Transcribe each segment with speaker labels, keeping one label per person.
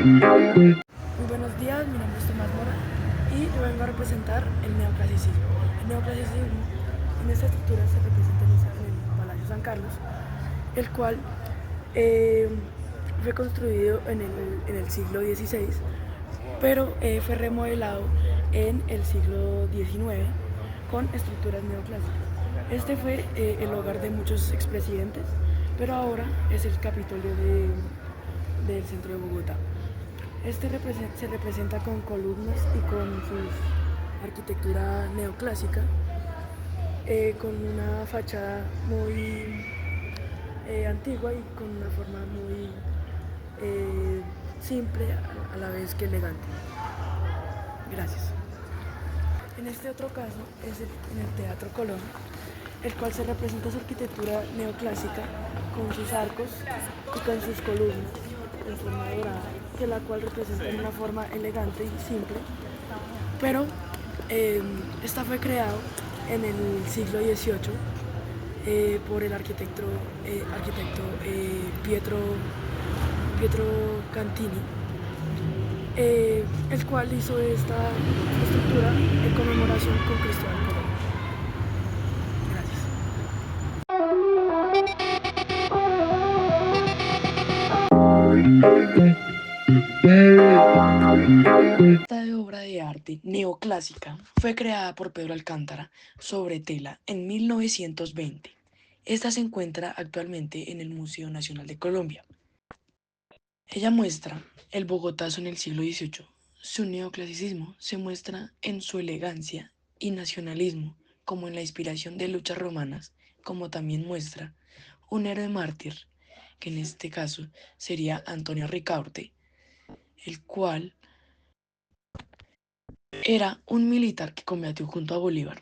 Speaker 1: Muy buenos días, mi nombre es Tomás Mora y yo vengo a representar el neoclasicismo. El neoclasicismo, en esta estructura se representa en el Palacio San Carlos, el cual eh, fue construido en el siglo XVI, pero fue remodelado en el siglo XIX con estructuras neoclásicas. Este fue el hogar de muchos expresidentes, pero ahora es el Capitolio del centro de Bogotá. Este se representa con columnas y con su arquitectura neoclásica, con una fachada muy antigua y con una forma muy simple a la vez que elegante. Gracias. En este otro caso es en el Teatro Colón, el cual se representa su arquitectura neoclásica con sus arcos y con sus columnas en forma dorada, que la cual representa de una forma elegante y simple, pero esta fue creado en el siglo XVIII por el arquitecto Pietro Cantini, el cual hizo esta estructura en conmemoración con Cristóbal Colón. Esta obra de arte neoclásica fue creada por Pedro Alcántara sobre tela en 1920. Esta se encuentra actualmente en el Museo Nacional de Colombia. Ella muestra el Bogotazo en el siglo XVIII. Su neoclasicismo se muestra en su elegancia y nacionalismo, como en la inspiración de luchas romanas, como también muestra un héroe mártir, que en este caso sería Antonio Ricaurte, el cual era un militar que combatió junto a Bolívar.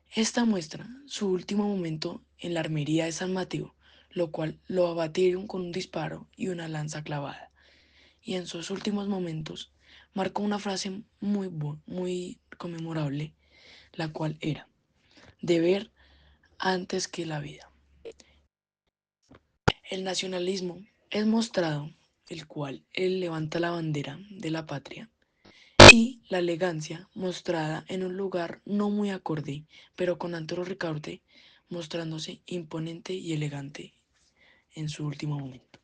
Speaker 1: Esta muestra su último momento en la armería de San Mateo, lo cual lo abatieron con un disparo y una lanza clavada. Y en sus últimos momentos marcó una frase muy conmemorable, la cual era: deber antes que la vida. El nacionalismo es mostrado, el cual él levanta la bandera de la patria, y la elegancia mostrada en un lugar no muy acorde, pero con Antonio Ricaurte mostrándose imponente y elegante en su último momento.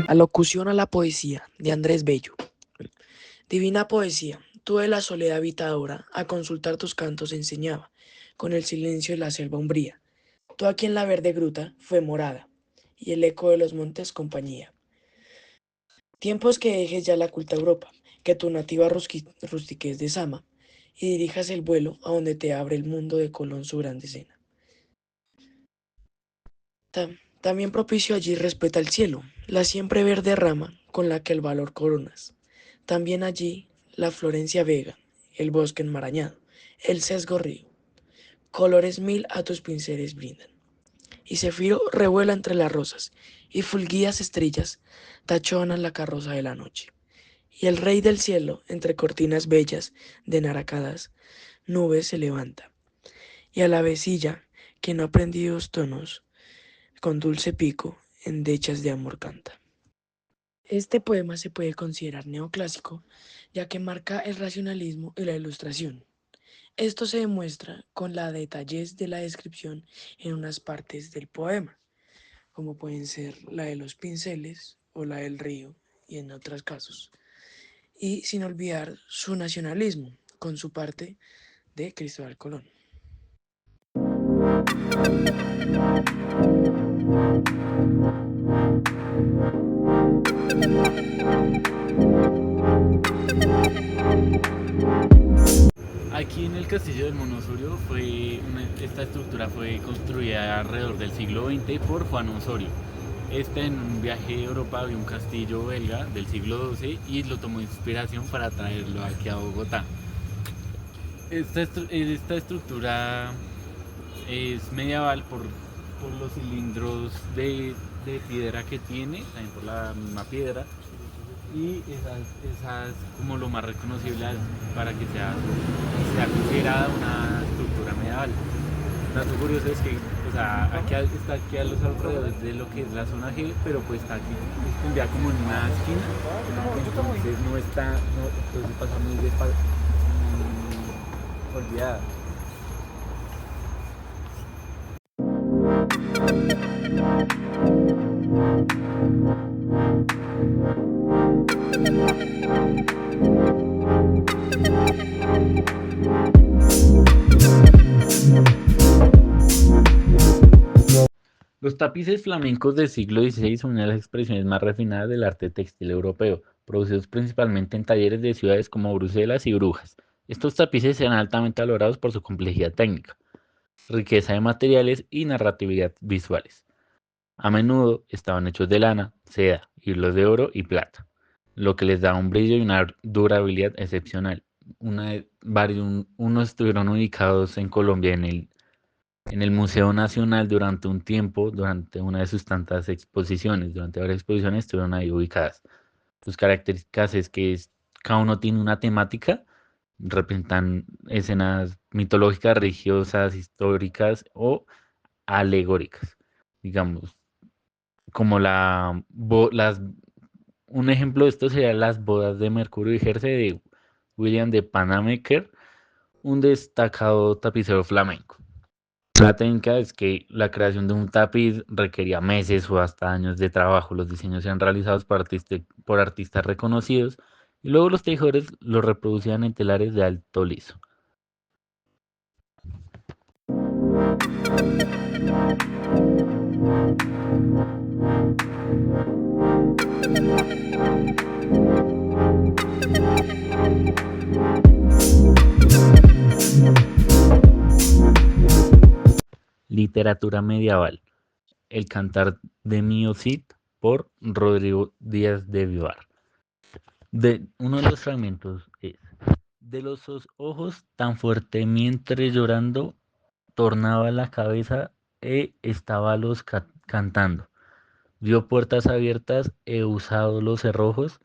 Speaker 1: Alocución a la poesía de Andrés Bello. Divina poesía, tú de la soledad habitadora, a consultar tus cantos enseñaba, con el silencio de la selva umbría. Tú aquí en la verde gruta fue morada, y el eco de los montes compañía. Tiempos que dejes ya la culta Europa, que tu nativa rustiquez desama, y dirijas el vuelo a donde te abre el mundo de Colón su grande cena. También propicio allí respeta el cielo, la siempre verde rama con la que el valor coronas. También allí la Florencia vega, el bosque enmarañado, el sesgo río. Colores mil a tus pinceles brindan. Y Cefiro revuela entre las rosas, y fulguías estrellas tachonan la carroza de la noche. Y el rey del cielo, entre cortinas bellas de naracadas, nubes se levanta. Y a la vecilla, que no ha aprendido tonos, con dulce pico, endechas de amor canta. Este poema se puede considerar neoclásico, ya que marca el racionalismo y la ilustración. Esto se demuestra con la detallez de la descripción en unas partes del poema, como pueden ser la de los pinceles o la del río y en otros casos. Y sin olvidar su nacionalismo, con su parte de Cristóbal Colón.
Speaker 2: Aquí en el Castillo del Mono Osorio esta estructura fue construida alrededor del siglo XX por Juan Osorio. En un viaje a Europa vio un castillo belga del siglo XII y lo tomó inspiración para traerlo aquí a Bogotá. Esta estructura es medieval por los cilindros de piedra que tiene, también por la misma piedra, y esa es como lo más reconocible para que sea considerada una estructura medieval. Dato curioso es que, o sea, está aquí a los alrededores de lo que es la zona G, pero pues está aquí extendida como en una esquina, entonces no está, no, entonces pasa muy olvidada. Los tapices flamencos del siglo XVI son una de las expresiones más refinadas del arte textil europeo, producidos principalmente en talleres de ciudades como Bruselas y Brujas. Estos tapices eran altamente valorados por su complejidad técnica, riqueza de materiales y narratividad visuales. A menudo estaban hechos de lana, seda, hilos de oro y plata, lo que les daba un brillo y una durabilidad excepcional. Unos estuvieron ubicados en Colombia en el Museo Nacional durante un tiempo, durante una de sus tantas exposiciones, durante varias exposiciones estuvieron ahí ubicadas. Sus características es que cada uno tiene una temática, representan escenas mitológicas, religiosas, históricas o alegóricas, digamos, como un ejemplo de esto sería las bodas de Mercurio y Jersey de William de Panameker, un destacado tapicero flamenco. La técnica es que la creación de un tapiz requería meses o hasta años de trabajo. Los diseños eran realizados por artistas reconocidos y luego los tejedores los reproducían en telares de alto liso. Literatura medieval. El cantar de Mío Cid por Rodrigo Díaz de Vivar. Uno de los fragmentos es: de los ojos tan fuertemente llorando, tornaba la cabeza e estaba los cantando. Vio puertas abiertas e usado los cerrojos,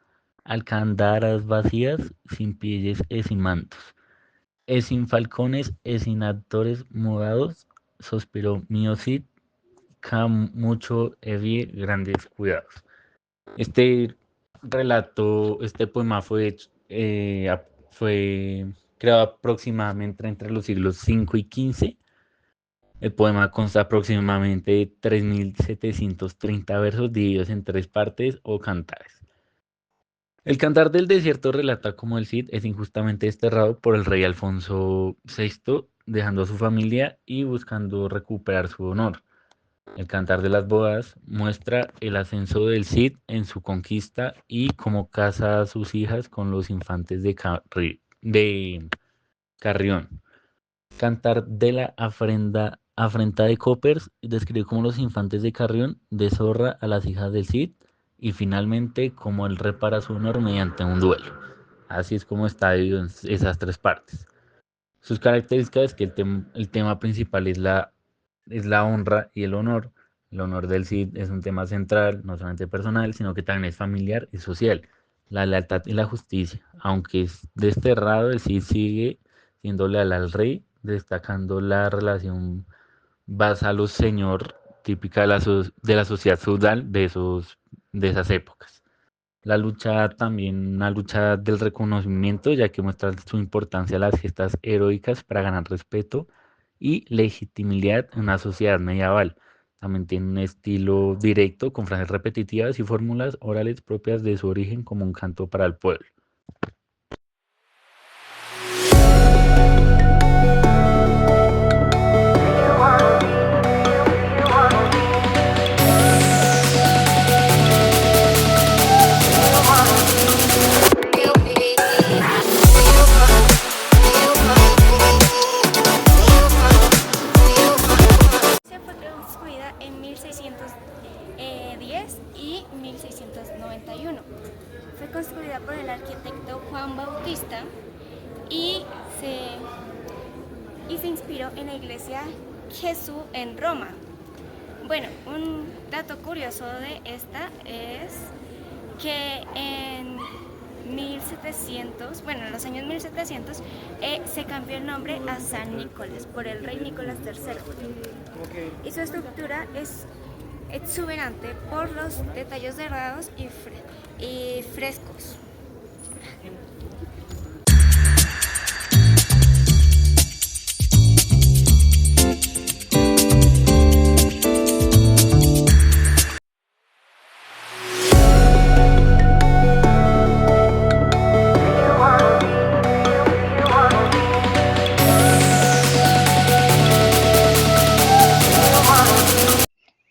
Speaker 2: alcandaras vacías, sin pies e sin mantos, e sin falcones e sin actores mudados, sospiró Mío Cid, mucho heavy grandes cuidados. Este este poema fue creado aproximadamente entre los siglos V y XV. El poema consta aproximadamente de 3.730 versos divididos en tres partes o cantares. El cantar del desierto relata cómo el Cid es injustamente desterrado por el rey Alfonso VI, dejando a su familia y buscando recuperar su honor. El cantar de las bodas muestra el ascenso del Cid en su conquista y cómo casa a sus hijas con los infantes de Carrión. Cantar de la afrenta de Coppers describe cómo los infantes de Carrión deshonra a las hijas del Cid y finalmente cómo él repara su honor mediante un duelo. Así es como está dividido en esas tres partes. Sus características es que el tema principal es la honra y el honor. El honor del Cid es un tema central, no solamente personal, sino que también es familiar y social. La lealtad y la justicia. Aunque es desterrado, el Cid sigue siendo leal al rey, destacando la relación vasallo-señor típica de la sociedad feudal de esas épocas. La lucha también, una lucha del reconocimiento, ya que muestra su importancia a las gestas heroicas para ganar respeto y legitimidad en una sociedad medieval. También tiene un estilo directo, con frases repetitivas y fórmulas orales propias de su origen como un canto para el pueblo.
Speaker 3: En 1610 y 1691. Fue construida por el arquitecto Juan Bautista y se inspiró en la iglesia Jesús en Roma. Bueno, un dato curioso de esta es que en 1700, bueno, en los años 1700, se cambió el nombre a San Nicolás por el rey Nicolás III. Y su estructura es exuberante por los detalles dorados y frescos.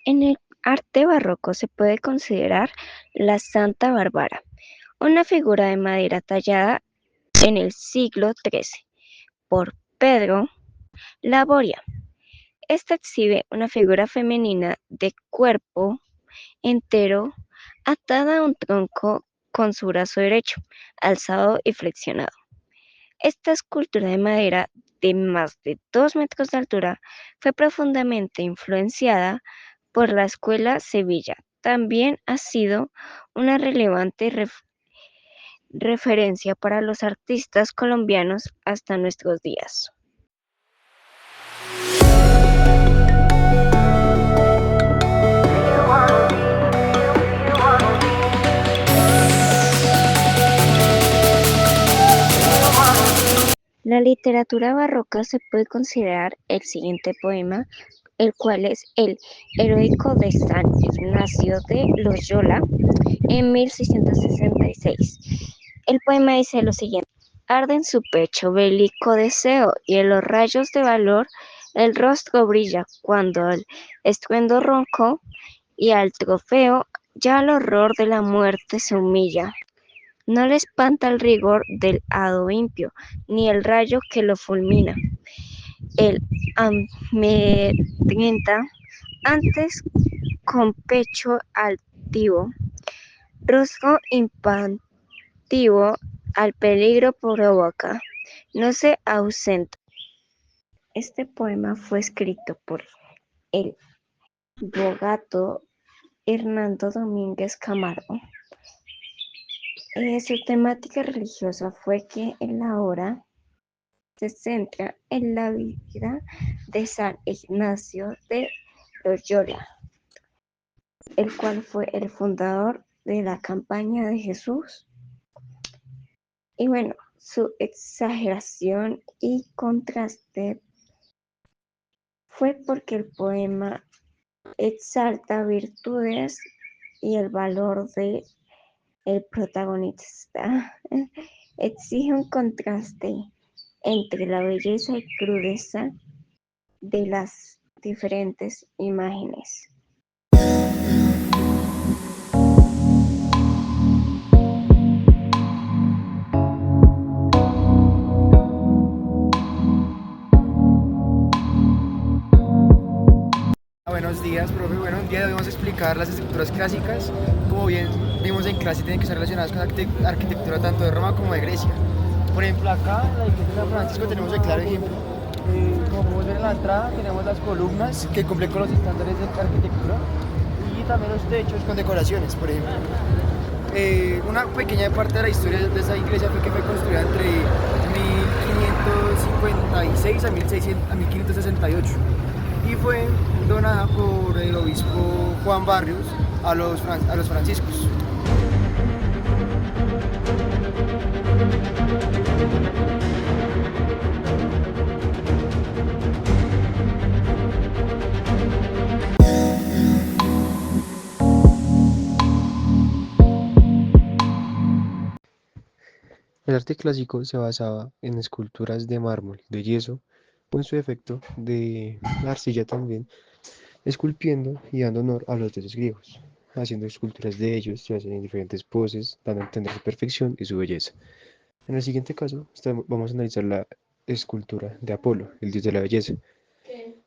Speaker 3: En el arte barroco se puede considerar la Santa Bárbara, una figura de madera tallada en el siglo XIII por Pedro Laboria. Esta exhibe una figura femenina de cuerpo entero atada a un tronco con su brazo derecho, alzado y flexionado. Esta escultura de madera de más de 2 metros de altura fue profundamente influenciada por la Escuela Sevilla. También ha sido una relevante referencia para los artistas colombianos hasta nuestros días. La literatura barroca se puede considerar el siguiente poema, el cual es el heroico de San Ignacio de Loyola en 1666. El poema dice lo siguiente: arde en su pecho bélico deseo y en los rayos de valor el rostro brilla cuando al estruendo ronco y al trofeo ya al horror de la muerte se humilla. No le espanta el rigor del hado impío, ni el rayo que lo fulmina. El amedrenta antes con pecho altivo, rostro impasivo al peligro provoca, no se ausenta. Este poema fue escrito por el bogato Hernando Domínguez Camargo. Su temática religiosa fue que en la obra se centra en la vida de San Ignacio de Loyola, el cual fue el fundador de la Compañía de Jesús. Y bueno, su exageración y contraste fue porque el poema exalta virtudes y el valor de el protagonista. Exige un contraste entre la belleza y crudeza de las diferentes imágenes.
Speaker 4: Buenos días, profe. Bueno, un día debemos explicar las estructuras clásicas. Como bien vimos en clase, tienen que estar relacionadas con la arquitectura tanto de Roma como de Grecia. Por ejemplo, acá en la iglesia de San Francisco tenemos el claro ejemplo. Como podemos ver en la entrada, tenemos las columnas que cumplen con los estándares de arquitectura y también los techos con decoraciones, por ejemplo. Una pequeña parte de la historia de esta iglesia fue que fue construida entre 1556 a 1568 y fue donada por el obispo Juan Barrios a los franciscos.
Speaker 5: El arte clásico se basaba en esculturas de mármol, de yeso, o en su defecto de arcilla también, esculpiendo y dando honor a los dioses griegos, haciendo esculturas de ellos, se hacen en diferentes poses, dando a entender su perfección y su belleza. En el siguiente caso, vamos a analizar la escultura de Apolo, el dios de la belleza.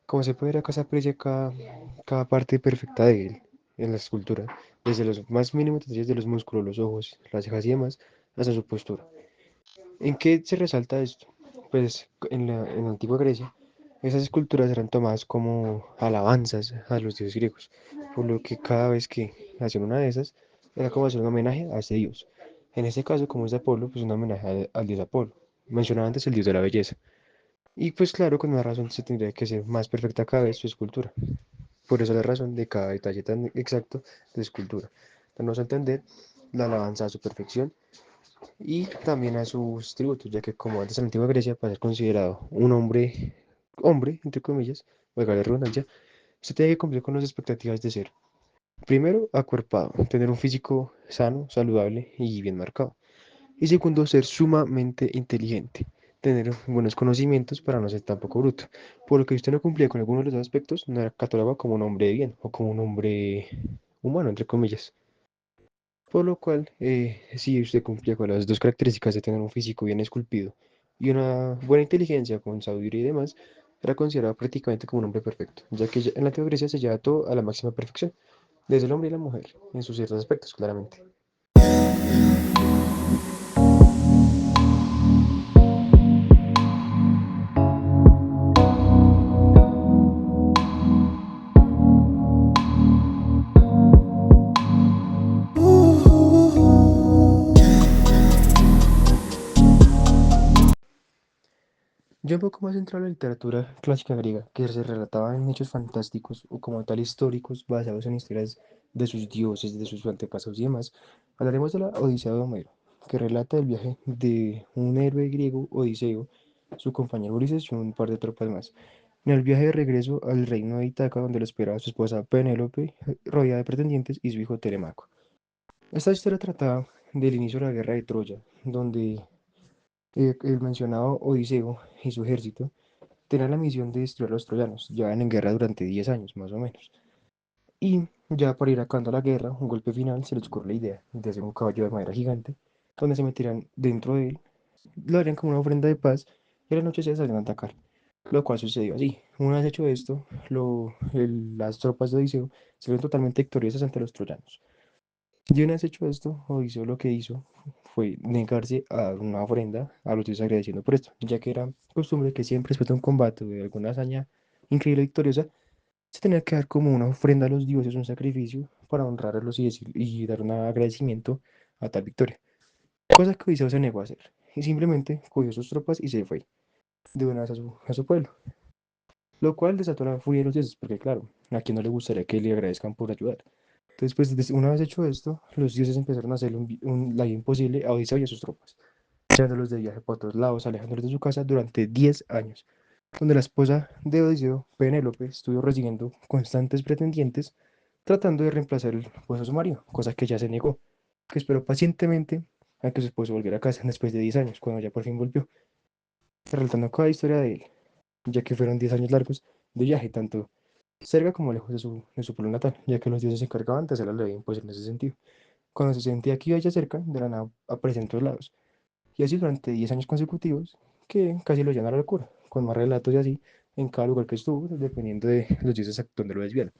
Speaker 5: Como se puede ver acá se aprecia cada parte perfecta de él en la escultura, desde los más mínimos detalles de los músculos, los ojos, las cejas y demás, hasta su postura. ¿En qué se resalta esto? Pues en la antigua Grecia, esas esculturas eran tomadas como alabanzas a los dioses griegos, por lo que cada vez que hacían una de esas, era como hacer un homenaje a ese dios. En este caso, como es de Apolo, pues un homenaje al dios Apolo. Mencionaba antes el dios de la belleza. Y pues claro, con una razón se tendría que ser más perfecta cada vez su escultura. Por eso la razón de cada detalle tan exacto de escultura. Dándonos a entender la alabanza a su perfección y también a sus tributos, ya que como antes en la antigua Grecia, para ser considerado un hombre, entre comillas, valga la redundancia, se tiene que cumplir con las expectativas de ser, primero, acuerpado, tener un físico sano, saludable y bien marcado. Y segundo, ser sumamente inteligente, tener buenos conocimientos para no ser tampoco bruto. Por lo que si usted no cumplía con alguno de los dos aspectos, no era catalogado como un hombre de bien o como un hombre humano, entre comillas. Por lo cual, si usted cumplía con las dos características de tener un físico bien esculpido y una buena inteligencia con sabiduría y demás, era considerado prácticamente como un hombre perfecto, ya que en la antigua Grecia se lleva todo a la máxima perfección, desde el hombre y la mujer, en sus ciertos aspectos, claramente. Ya un poco más centrado en la literatura clásica griega, que se relataba en hechos fantásticos o como tal históricos basados en historias de sus dioses, de sus antepasados y demás, hablaremos de la Odisea de Homero, que relata el viaje de un héroe griego, Odiseo, su compañero Ulises y un par de tropas más, en el viaje de regreso al reino de Ítaca, donde lo esperaba su esposa Penélope, rodeada de pretendientes, y su hijo Telemaco. Esta historia trataba del inicio de la guerra de Troya, donde el mencionado Odiseo y su ejército tenían la misión de destruir a los troyanos. Llevan en guerra durante 10 años, más o menos. Y ya para ir acabando la guerra, un golpe final, se les ocurre la idea de hacer un caballo de madera gigante, donde se metirán dentro de él, lo harían como una ofrenda de paz, y a la noche se salían a atacar. Lo cual sucedió así. Una vez hecho esto, las tropas de Odiseo salieron totalmente victoriosas ante los troyanos. Y una vez hecho esto, Odiseo lo que hizo fue negarse a dar una ofrenda a los dioses agradeciendo por esto, ya que era costumbre que siempre después de un combate o de alguna hazaña increíble y victoriosa, se tenía que dar como una ofrenda a los dioses, un sacrificio para honrarlos y dar un agradecimiento a tal victoria. Cosa que Odiseo se negó a hacer y simplemente cogió sus tropas y se fue de una vez a su pueblo, lo cual desató la furia de los dioses, porque claro, a quien no le gustaría que le agradezcan por ayudar. Entonces, pues una vez hecho esto, los dioses empezaron a hacerle la vida imposible a Odiseo y a sus tropas, echándolos de viaje por otros lados, alejándolos de su casa durante 10 años, donde la esposa de Odiseo, Penélope, estuvo recibiendo constantes pretendientes, tratando de reemplazar el puesto de su marido, cosa que ya se negó, que esperó pacientemente a que su esposo volviera a casa después de 10 años, cuando ya por fin volvió, relatando cada historia de él, ya que fueron 10 años largos de viaje, tanto cerca como lejos de su pueblo natal, ya que los dioses se encargaban de hacer la ley imposible en ese sentido. Cuando se sentía que iba ya cerca, de la nada aparecía en todos lados. Y así durante 10 años consecutivos, que casi lo llena a la locura, con más relatos y así en cada lugar que estuvo, dependiendo de los dioses donde lo desviaron.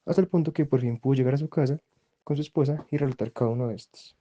Speaker 5: Hasta el punto que por fin pudo llegar a su casa con su esposa y relatar cada uno de estos.